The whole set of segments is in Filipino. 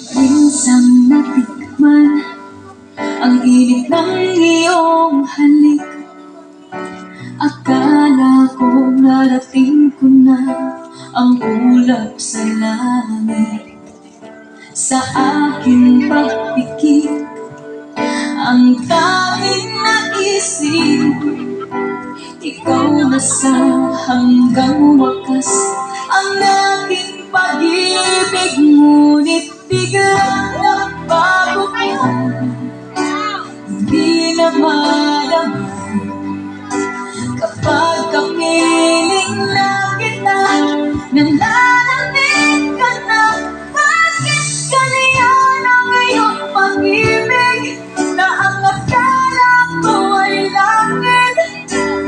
Minsang natikman ang init ng iyong halik. Akala ko narating ko na ang ulap sa langit. Sa aking pagpikit, ang tanging naisip, ikaw na sa hanggang wakas ang aking pag-ibig. Ngunit biglang nagbago ka, hindi na malaman kapag kapiling na kita. Nananamig ka na, bakit ganyan ang iyong pag-ibig, na ang akala ko ay langit?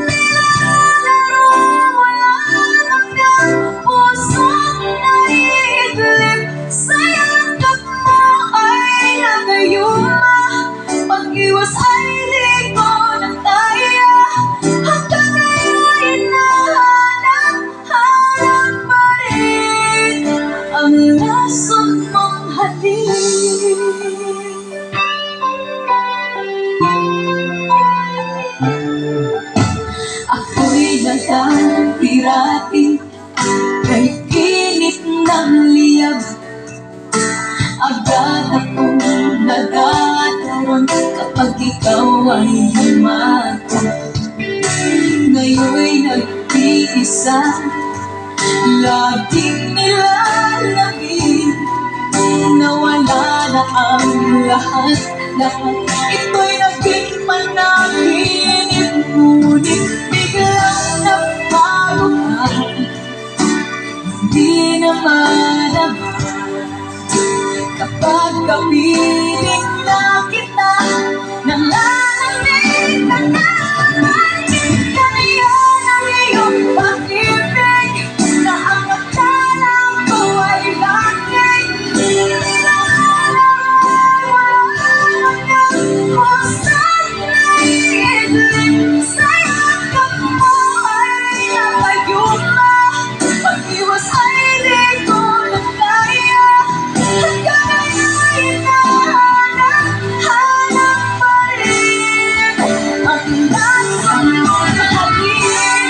Nilalaro mo lang ang pusong naiidlip, sa yakap mo ay nagayuma. Pag-iwas ay di ko na kaya, hanggang ngayon hinahanap-hanap pa rin ang lason mong halik. Ako'y nagkapirati kay init ng liyab. Agad akong nagkataron kapag ikaw ay humako. Ngayon'y nag-iisa, laging nilalamig, nawala na ang lahat-lahat. Ito'y naging panaginip, ngunit biglang nagbago ka, hindi na malaman kapag kapiling na kita. Nananamig ka na, bakit ganyan ang iyong pag-ibig, na ang akala ko ay langit? Nilalaro mo lang ang pusong naiidlip, sa yakap mo ay nakayuma. Pag-iwas ay di ko na kaya, hanggang ngayon hinahanap-hanap pa rin ang lason mong pag-ibig,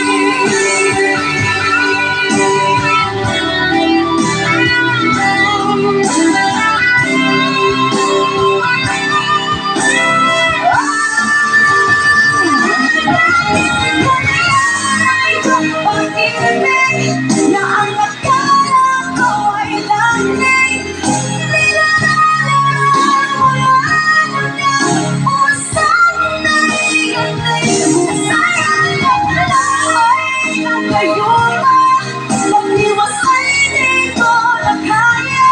na ang akala ko ay langit. Nilalaro mo lang ang pusong naiidlip, sa yakap mo ay nagayuma. Pag-iwas ay di ko na kaya,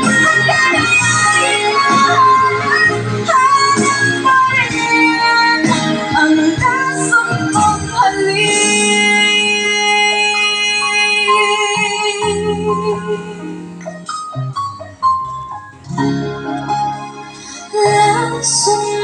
hanggang ngayon hinahanap-hanap pa rin ang lason mong halik. Lason